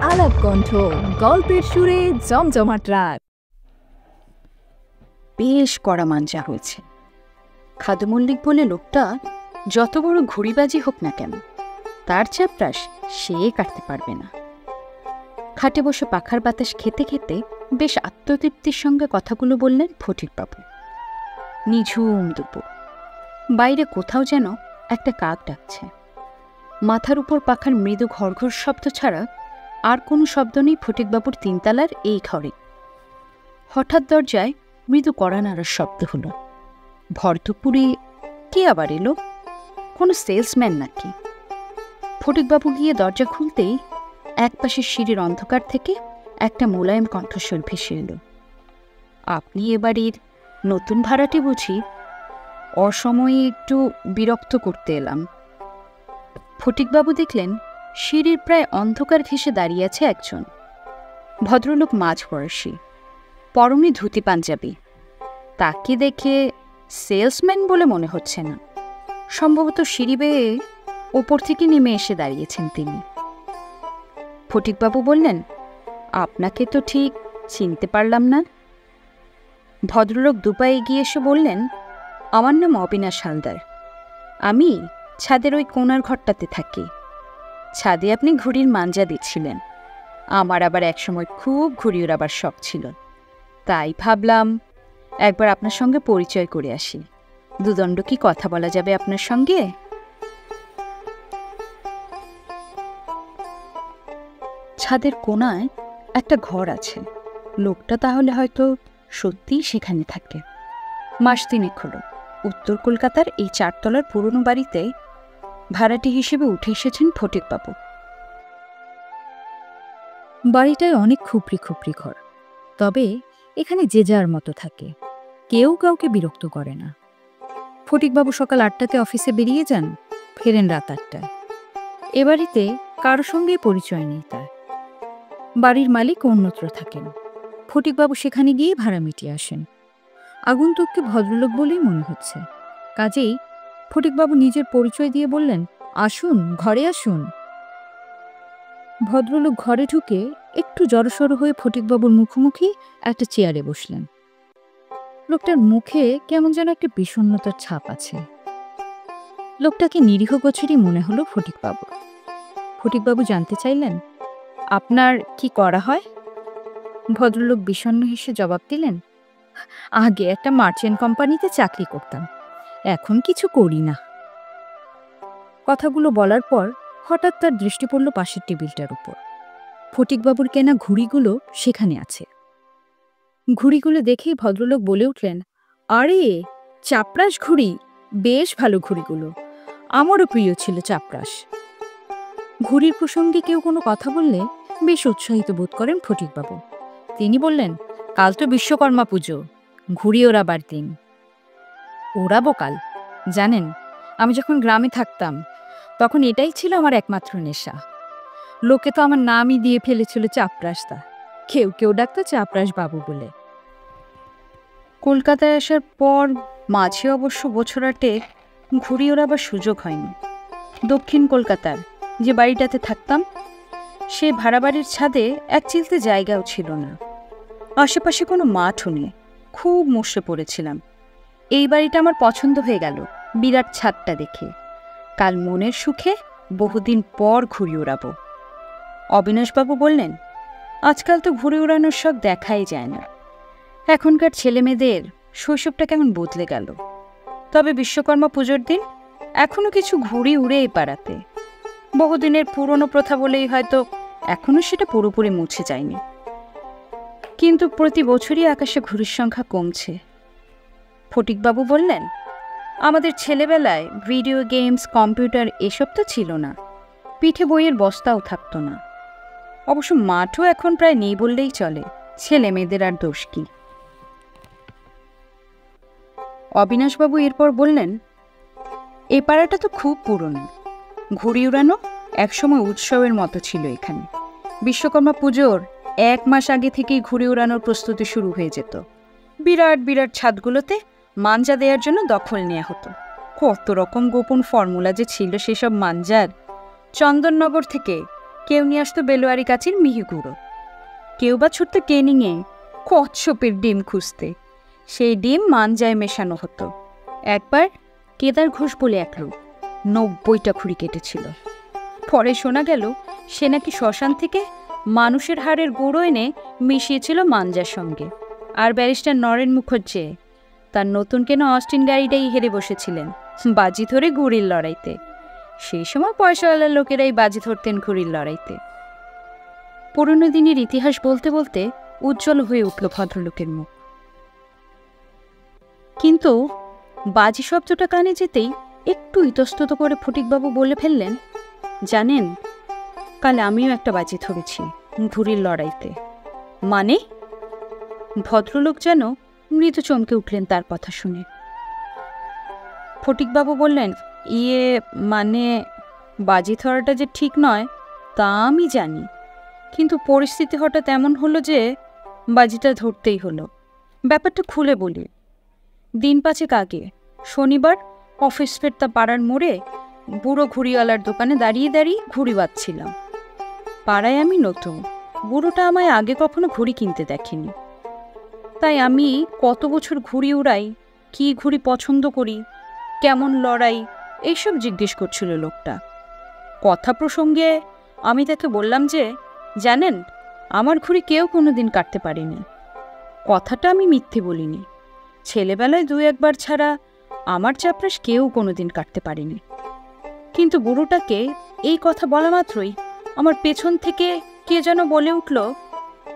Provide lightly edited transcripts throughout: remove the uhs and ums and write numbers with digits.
আলাপ কণ্ঠ, গল্পের সুরে জমজমাট রাত। বেশ কড়া মাঞ্জা হয়েছে। খাদু মল্লিক বলে লোকটা যত বড় ঘুড়িবাজি হোক না কেন, তার চাপরাশ সে কাটতে পারবে না। খাটে বসে পাখার বাতাস খেতে খেতে বেশ আত্মতৃপ্তির সঙ্গে কথাগুলো বললেন ফটিকবাবু। নিঝুম দুপুর, বাইরে কোথাও যেন একটা কাক ডাকছে। মাথার উপর পাখার মৃদু ঘরঘর শব্দ ছাড়া আর কোনো শব্দ নেই ফটিকবাবুর তিনতলার এই ঘরে। হঠাৎ দরজায় মৃদু কড়া নাড়ার শব্দ হলো। ভর দুপুরে কে আবার এলো? কোনো সেলসম্যান নাকি? ফটিকবাবু গিয়ে দরজা খুলতেই একপাশে সিঁড়ির অন্ধকার থেকে একটা মোলায়েম কণ্ঠস্বর ভেসে এলো। আপনি এ বাড়ির নতুন ভাড়াটে বুঝি? অসময়ে একটু বিরক্ত করতে এলাম। ফটিকবাবু দেখলেন সিঁড়ির প্রায় অন্ধকার ঘেঁষে দাঁড়িয়ে আছে একজন ভদ্রলোক, মাঝ বয়সী, পরনে ধুতি পাঞ্জাবি। তাকে দেখে সেলসম্যান বলে মনে হচ্ছে না। সম্ভবত সিঁড়ি বেয়ে ওপর থেকে নেমে এসে দাঁড়িয়েছেন তিনি। ফটিকবাবু বললেন, আপনাকে তো ঠিক চিনতে পারলাম না। ভদ্রলোক দুপা এগিয়ে এসে বললেন, আমার নাম অবিনাশ হালদার। আমি ছাদের ওই কোণার ঘরটাতে থাকি। ছাদে আপনি ঘুড়ির মাঞ্জা দিচ্ছিলেন। আমার আবার একসময় খুব ঘুড়ি ওড়াবার শখ ছিল, তাই ভাবলাম একবার আপনার সঙ্গে পরিচয় করে আসি। দুদণ্ড কি কথা বলা যাবে আপনার সঙ্গে? ছাদের কোণায় একটা ঘর আছে। লোকটা তাহলে হয়তো সত্যিই সেখানে থাকে। মাস তিনেক হলো উত্তর কলকাতার এই 4 তলার পুরনো বাড়িতে ভাড়াটি হিসেবে উঠে এসেছেন ফটিকবাবু। বাড়িটায় অনেক খুপড়ি খুপড়ি ঘর, তবে এখানে যে যার মতো থাকে, কেউ কাউকে বিরক্ত করে না। ফটিকবাবু সকাল 8টাতে অফিসে বেরিয়ে যান, ফেরেন রাত 8টায়। এ বাড়িতে কারো সঙ্গেই পরিচয় নেই তার। বাড়ির মালিক অন্যত্র থাকেন। ফটিকবাবু সেখানে গিয়ে ভাড়া মিটিয়ে আসেন। আগন্তুককে ভদ্রলোক বলেই মনে হচ্ছে। কাজেই ফটিকবাবু নিজের পরিচয় দিয়ে বললেন, আসুন, ঘরে আসুন। ভদ্রলোক ঘরে ঢুকে একটু জড়সড় হয়ে ফটিকবাবুর মুখোমুখি একটা চেয়ারে বসলেন। লোকটার মুখে কেমন যেন একটা বিষণ্ণতার ছাপ আছে। লোকটাকে নিরীহ গোছেরই মনে হলো ফটিকবাবু। ফটিকবাবু জানতে চাইলেন, আপনার কি করা হয়? ভদ্রলোক বিষণ্ণ হেসে জবাব দিলেন, আগে একটা মার্চেন্ট কোম্পানিতে চাকরি করতাম, এখন কিছু করি না। কথাগুলো বলার পর হঠাৎ তার দৃষ্টি পড়ল পাশের টেবিলটার উপর। ফটিকবাবুর কেনা ঘুড়িগুলো সেখানে আছে। ঘুড়িগুলো দেখেই ভদ্রলোক বলে উঠলেন, আরে চাপরাশ ঘুড়ি, বেশ ভালো ঘুড়িগুলো, আমারও প্রিয় ছিল চাপরাশ। ঘুড়ির প্রসঙ্গে কেউ কোনো কথা বললে বেশ উৎসাহিত বোধ করেন ফটিকবাবু। তিনি বললেন, কাল তো বিশ্বকর্মা পুজো, ঘুড়ি ওড়াবার দিন। ওড়াবো কাল? জানেন, আমি যখন গ্রামে থাকতাম তখন এটাই ছিল আমার একমাত্র নেশা। লোকে তো আমার নামই দিয়ে ফেলেছিল চাপরাশদা, কেউ কেউ ডাকতো চাপরাশ বাবু বলে। কলকাতায় আসার পর মাঝে অবশ্য বছরাটে ঘুড়ি ওড়াবার সুযোগ হয়নি। দক্ষিণ কলকাতার যে বাড়িটাতে থাকতাম, সে ভাড়া বাড়ির ছাদে এক চিলতে জায়গাও ছিল না। আশেপাশে কোনো মাঠও নেই। খুব মুষড়ে পড়েছিলাম। এই বাড়িটা আমার পছন্দ হয়ে গেল বিরাট ছাদটা দেখে। কাল মনের সুখে বহুদিন পর ঘুড়ি ওড়াবো। অবিনাশবাবু বললেন, আজকাল তো ঘুড়ি ওড়ানোর শখ দেখাই যায় না। এখনকার ছেলেমেয়েদের শৈশবটা কেমন বদলে গেল। তবে বিশ্বকর্মা পুজোর দিন এখনো কিছু ঘুড়ি উড়ে এই পাড়াতে। বহুদিনের পুরনো প্রথা বলেই হয়তো এখনো সেটা পুরোপুরি মুছে যায়নি। কিন্তু প্রতি বছরই আকাশে ঘুড়ির সংখ্যা কমছে। ফটিকবাবু বললেন, আমাদের ছেলেবেলায় ভিডিও গেমস, কম্পিউটার এসব তো ছিল না। পিঠে বইয়ের বস্তাও থাকতো না। অবশ্য মাঠও এখন প্রায় নেই বললেই চলে। ছেলে মেয়েদের আর দোষ কি? অবিনাশবাবু এরপর বললেন, এ পাড়াটা তো খুব পুরনো। ঘুড়ি উড়ানো একসময় উৎসবের মতো ছিল এখানে। বিশ্বকর্মা পুজোর 1 মাস আগে থেকেই ঘুড়ি উড়ানোর প্রস্তুতি শুরু হয়ে যেত। বিরাট বিরাট ছাদগুলোতে মাঞ্জা দেওয়ার জন্য দখল নেওয়া হতো। কত রকম গোপন ফর্মুলা যে ছিল সেসব মাঞ্জার। চন্দননগর থেকে কেউ নিয়ে আসতো বেলোয়ারি কাচির মিহি গুঁড়ো, কেউ বা ছুটতো ট্রেনিংয়ে কচ্ছপের ডিম খুঁজতে। সেই ডিম মাঞ্জায় মেশানো হতো। একবার কেদার ঘোষ বলে এক লোক 90টা খুঁড়ি কেটেছিল। পরে শোনা গেল সে নাকি শ্মশান থেকে মানুষের হাড়ের গুঁড়ো এনে মিশিয়েছিল মাঞ্জার সঙ্গে। আর ব্যারিস্টার নরেন মুখার্জি তার নতুন কেনা অস্টিন গাড়িটাই হেরে বসেছিলেন বাজি ধরে ঘুড়ির লড়াইতে। সেই সময় পয়সাওয়ালা লোকেরাই বাজি ধরতেন ঘুড়ির লড়াইতে। পুরনো দিনের ইতিহাস বলতে বলতে উজ্জ্বল হয়ে উঠল ভদ্রলোকের মুখ। কিন্তু বাজি শব্দটা কানে যেতেই একটু ইতস্তত করে ফটিকবাবু বলে ফেললেন, জানেন, কাল আমিও একটা বাজি ধরেছি ঘুড়ির লড়াইতে। মানে? ভদ্রলোক যেন মৃদু চমকে উঠলেন তার কথা শুনে। ফটিকবাবু বললেন, মানে বাজি ধরাটা যে ঠিক নয় তা আমি জানি, কিন্তু পরিস্থিতি হঠাৎ এমন হলো যে বাজিটা ধরতেই হলো। ব্যাপারটা খুলে বলি। দিন 5 আগে শনিবার অফিস ফেরতা পাড়ার মোড়ে বুড়ো ঘুড়িওয়ালার দোকানে দাঁড়িয়ে দাঁড়িয়ে ঘুড়ি বাঁধছিলাম। পাড়ায় আমি নতুন, বুড়োটা আমায় আগে কখনো ঘুড়ি কিনতে দেখেনি। তাই আমি কত বছর ঘুড়ি উড়াই, কি ঘুড়ি পছন্দ করি, কেমন লড়াই, এইসব জিজ্ঞেস করছিল লোকটা। কথা প্রসঙ্গে আমি তাকে বললাম যে, জানেন, আমার ঘুড়ি কেউ কোনোদিন কাটতে পারেনি। কথাটা আমি মিথ্যে বলিনি। ছেলেবেলায় 2-1 বার ছাড়া আমার চাপরাশ কেউ কোনোদিন কাটতে পারেনি। কিন্তু বুড়োটাকে এই কথা বলা মাত্রই আমার পেছন থেকে কে যেন বলে উঠল,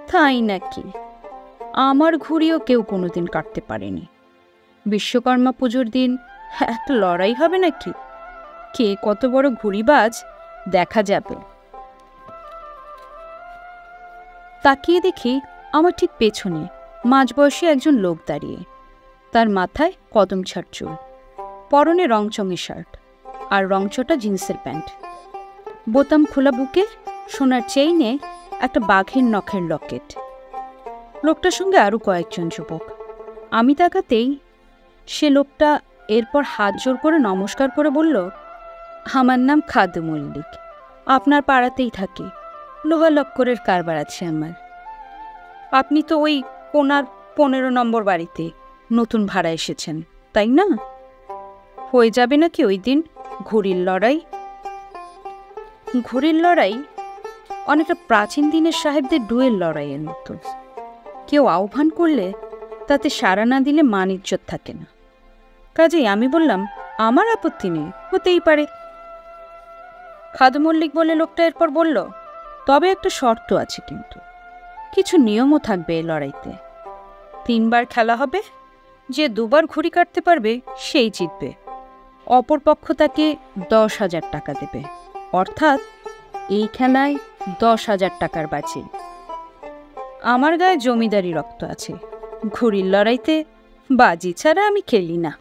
তাই নাকি, আমার ঘুড়িও কেউ কোনোদিন কাটতে পারেনি। বিশ্বকর্মা পুজোর দিন একটা লড়াই হবে নাকি? কে কত বড় ঘুড়িবাজ দেখা যাবে। তাকিয়ে দেখি আমার ঠিক পেছনে মাঝবয়সী একজন লোক দাঁড়িয়ে। তার মাথায় কদম ছাড় চুল, পরনে রংচঙে শার্ট আর রংচটা জিন্সের প্যান্ট, বোতাম খোলা বুকে সোনার চেইনে একটা বাঘের নখের লকেট। লোকটার সঙ্গে আরও কয়েকজন যুবক। আমি তাকাতেই সে লোকটা এরপর হাত জোর করে নমস্কার করে বলল, আমার নাম খাদু মল্লিক, আপনার পাড়াতেই থাকি, লোহা লক্করের কারবার আছে আমার। আপনি তো ওই কোনার 15 নম্বর বাড়িতে নতুন ভাড়া এসেছেন, তাই না? হয়ে যাবে নাকি ওই দিন ঘুড়ির লড়াই? ঘুড়ির লড়াই অনেকটা প্রাচীন দিনের সাহেবদের ডুয়েল লড়াইয়ের মতো। কেউ আহ্বান করলে তাতে সাড়া না দিলে মান ইজ্জত থাকে না। কাজেই আমি বললাম, আমার আপত্তি নেই, হতেই পারে। খাদু মল্লিক বলে লোকটা এরপর বলল, তবে একটা শর্ত আছে, কিন্তু কিছু নিয়মও থাকবে এই লড়াইতে। 3 বার খেলা হবে, যে 2 বার ঘুড়ি কাটতে পারবে সেই জিতবে। অপর পক্ষ তাকে 10,000 টাকা দেবে, অর্থাৎ এই খেলায় 10,000 টাকার বাজি। আমার গায়ে জমিদারি রক্ত আছে, ঘুড়ির লড়াইতে বাজি ছাড়া আমি খেলি না।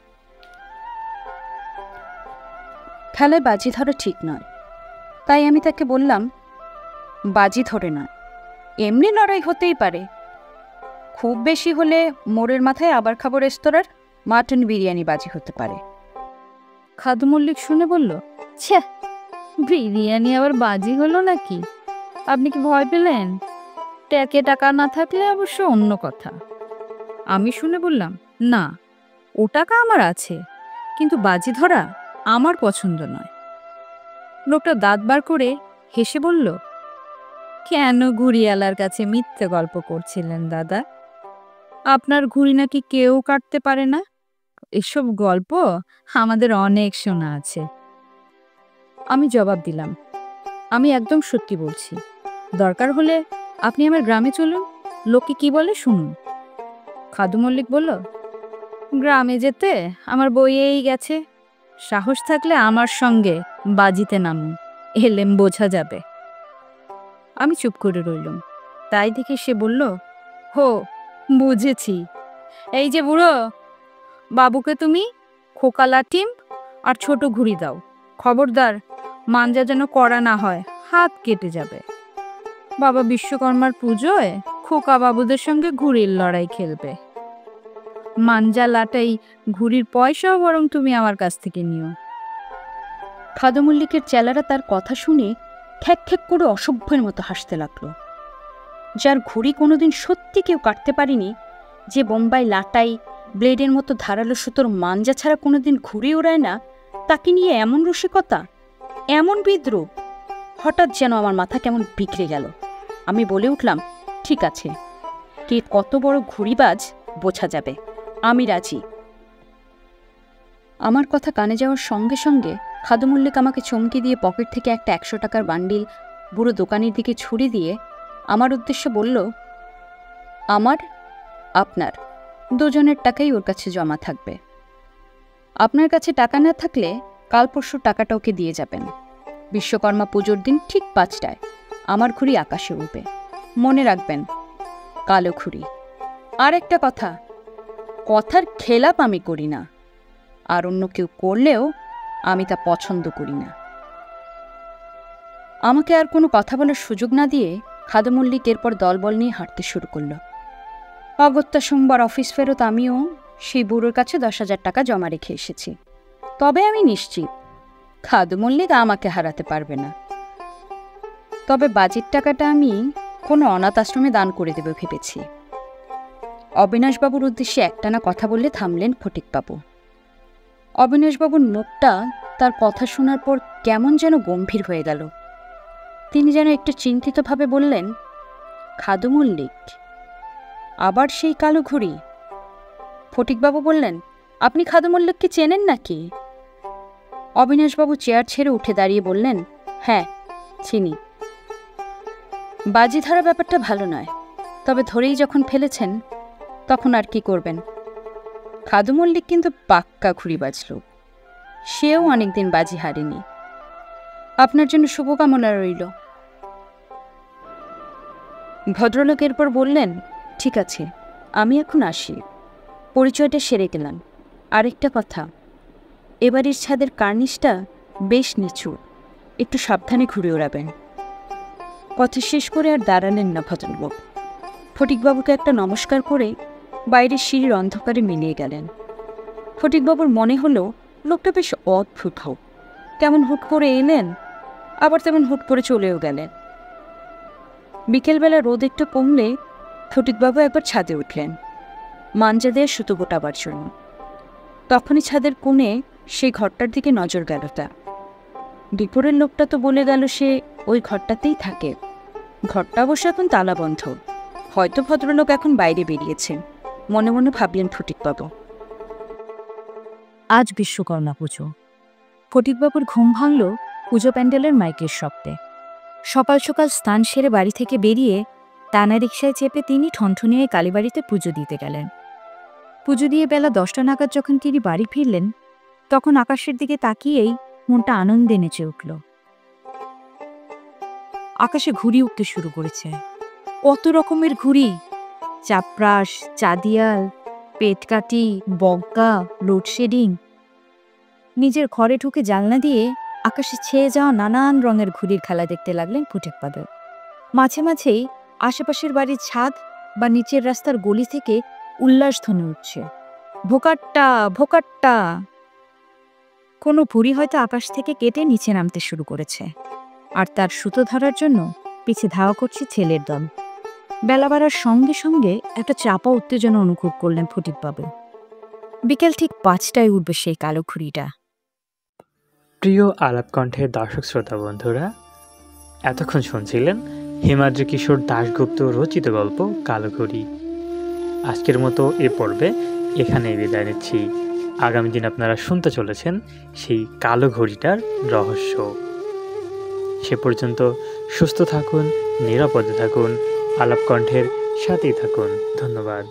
খেলায় বাজি ধরা ঠিক নয়, তাই আমি তাকে বললাম, বাজি ধরে নয়, এমনি লড়াই হতেই পারে। খুব বেশি হলে মোড়ের মাথায় আবার খাবো রেস্তোরাঁর মাটন বিরিয়ানি বাজি হতে পারে। খাদু মল্লিক শুনে বলল, ছ্যা, বিরিয়ানি আবার বাজি হলো নাকি? আপনি কি ভয় পেলেন? ট্যাকে টাকা না থাকলে অবশ্য অন্য কথা। আমি শুনে বললাম, না, ও টাকা আমার আছে, কিন্তু বাজি ধরা আমার পছন্দ নয়। লোকটা দাঁত বার করে হেসে বলল, কেন ঘুড়িওয়ালার কাছে মিথ্যে গল্প করছিলেন দাদা? আপনার ঘুড়ি নাকি কেউ কাটতে পারে না, এসব গল্প আমাদের অনেক শোনা আছে। আমি জবাব দিলাম, আমি একদম সত্যি বলছি। দরকার হলে আপনি আমার গ্রামে চলুন, লোকে কি বলে শুনুন। খাদু মল্লিক বলল, গ্রামে যেতে আমার বইয়েই গেছে, সাহস থাকলে আমার সঙ্গে বাজিতে নামুন, এলেম বোঝা যাবে। আমি চুপ করে রইলাম। তাই দেখে সে বলল, হো, বুঝেছি। এই যে বুড়ো, বাবুকে তুমি খোকা লাঠিম আর ছোট ঘুড়ি দাও, খবরদার মাঞ্জা যেন করা না হয়, হাত কেটে যাবে। বাবা বিশ্বকর্মার পুজোয় খোকা বাবুদের সঙ্গে ঘুড়ির লড়াই খেলবে। মাঞ্জা লাটাই ঘুড়ির পয়সাও বরং তুমি আমার কাছ থেকে নিও। খাদু মল্লিকের চেলারা তার কথা শুনে খ্যাক খ্যাক করে অসভ্যের মতো হাসতে লাগলো। যার ঘুড়ি কোনোদিন সত্যি কেউ কাটতে পারেনি, যে বোম্বাই লাটাই ব্লেডের মতো ধারালো সুতোর মাঞ্জা ছাড়া কোনোদিন ঘুড়ি ওড়ায় না, তাকে নিয়ে এমন রসিকতা, এমন বিদ্রুপ! হঠাৎ যেন আমার মাথা কেমন বিগড়ে গেল। আমি বলে উঠলাম, ঠিক আছে, কে কত বড় ঘুড়িবাজ বোঝা যাবে, আমি রাজি। আমার কথা কানে যাওয়ার সঙ্গে সঙ্গে খাদু মল্লিক আমাকে চমকে দিয়ে পকেট থেকে একটা 100 টাকার বান্ডিল বুড়ো দোকানের দিকে ছুরি দিয়ে আমার উদ্দেশ্যে বলল, আমার, আপনার, দুজনের টাকাই ওর কাছে জমা থাকবে। আপনার কাছে টাকা না থাকলে কাল পরশু টাকাটা ওকে দিয়ে যাবেন। বিশ্বকর্মা পুজোর দিন ঠিক 5টায় আমার ঘুড়ি আকাশে উঠবে, মনে রাখবেন, কালো ঘুড়ি। আর একটা কথা, কথার খেলাপ আমি করি না, আর অন্য কেউ করলেও আমি তা পছন্দ করি না। আমাকে আর কোনো কথা বলার সুযোগ না দিয়ে খাদু মল্লিক এরপর দলবল নিয়ে হাঁটতে শুরু করল। অগত্যা সোমবার অফিস ফেরত আমিও সেই বুড়োর কাছে 10,000 টাকা জমা রেখে এসেছি। তবে আমি নিশ্চিত খাদু মল্লিক আমাকে হারাতে পারবে না। তবে বাজির টাকাটা আমি কোনো অনাথ আশ্রমে দান করে দেব ভেবেছি। অবিনাশবাবুর উদ্দেশ্যে একটানা কথা বললে থামলেন ফটিকবাবু। অবিনাশবাবুর মুখটা তার কথা শোনার পর কেমন যেন গম্ভীর হয়ে গেল। তিনি যেন একটু চিন্তিতভাবে বললেন, খাদু মল্লিক, আবার সেই কালো ঘুড়ি? ফটিকবাবু বললেন, আপনি খাদু মল্লিককে চেনেন নাকি? অবিনাশবাবু চেয়ার ছেড়ে উঠে দাঁড়িয়ে বললেন, হ্যাঁ, চিনি। বাজি ধরা ব্যাপারটা ভালো নয়, তবে ধরেই যখন ফেলেছেন তখন আর কি করবেন। খাদু মল্লিক কিন্তু পাক্কা ঘুড়িবাজ লোক, সেও অনেকদিন বাজি হারেনি। আপনার জন্য শুভকামনা রইল। ভদ্রলোক এরপর বললেন, ঠিক আছে, আমি এখন আসি, পরিচয়টা সেরে গেলাম। আরেকটা কথা, এবারের ছাদের কার্নিশটা বেশ নিচু, একটু সাবধানে ঘুরে ওড়াবেন। কথা শেষ করে আর দাঁড়ালেন না ভদ্রলোক। ফটিকবাবুকে একটা নমস্কার করে বাইরের সিঁড়ির অন্ধকারে মিলিয়ে গেলেন। ফটিকবাবুর মনে হলো লোকটা বেশ অদ্ভুত হোক, কেমন হুট করে এলেন, আবার তেমন হুট করে চলেও গেলেন। বিকেলবেলা রোদ একটু কমলে ফটিকবাবু একবার ছাদে উঠলেন মাঞ্জা দিয়ে সুতো গোটাবার জন্য। তখনই ছাদের কোণে সেই ঘরটার দিকে নজর গেল তার। দুপুরের লোকটা তো বলে গেল সে ওই ঘরটাতেই থাকে। ঘরটা অবশ্য এখন তালাবন্ধ, হয়তো ভদ্রলোক এখন বাইরে বেরিয়েছেন, মনে মনে ভাবলেন ফটিকবাবু। আজ বিশ্বকর্মা পুজো। ফটিকবাবুর ঘুম ভাঙল পুজো প্যান্ডেলের মাইকের শব্দে। সকাল সকাল স্নান সেরে বাড়ি থেকে বেরিয়ে টানা রিকশায় চেপে তিনি ঠনঠনিয়ে কালীবাড়িতে পুজো দিতে গেলেন। পুজো দিয়ে বেলা 10টা নাগাদ যখন তিনি বাড়ি ফিরলেন, তখন আকাশের দিকে তাকিয়েই মনটা আনন্দে নেচে উঠল। আকাশে ঘুড়ি উঠতে শুরু করেছে, কত রকমের ঘুড়ি, চাপরাস, চাঁদিয়াল, পেটকাটি, বগ্গা, লোডশেডিং। নিজের ঘরে ঢুকে জানলা দিয়ে আকাশে ছেয়ে যাওয়া নানান রঙের ঘুড়ির খেলা দেখতে লাগলেন ফটিকবাবু। মাঝে মাঝেই আশেপাশের বাড়ির ছাদ বা নিচের রাস্তার গলি থেকে উল্লাসধ্বনি উঠছে, ভোকাট্টা ভোকাট্টা। কোনো ভুঁড়ি হয়তো আকাশ থেকে কেটে নিচে নামতে শুরু করেছে, আর তার সুতো ধরার জন্য পিছে ধাওয়া করছে ছেলের দল। বেলা বাড়ার সঙ্গে সঙ্গে একটা চাপা উত্তেজনা অনুভব করলেন ফটিকবাবু। বিকেল ঠিক 5টায় উঠবে সেই কালো ঘুড়িটা। প্রিয় আলাপকণ্ঠের দর্শক শ্রোতা বন্ধুরা, এতক্ষণ শুনছিলেন হিমাদ্রি কিশোর দাশগুপ্ত রচিত গল্প কালো ঘুড়ি। আজকের মতো এ পর্বে এখানেই বিদায় নিচ্ছি। আগামী দিন আপনারা শুনতে চলেছেন সেই কালো ঘুড়িটার রহস্য। সে পর্যন্ত সুস্থ থাকুন, নিরাপদে থাকুন, আলাপকণ্ঠের সাথেই থাকুন। ধন্যবাদ।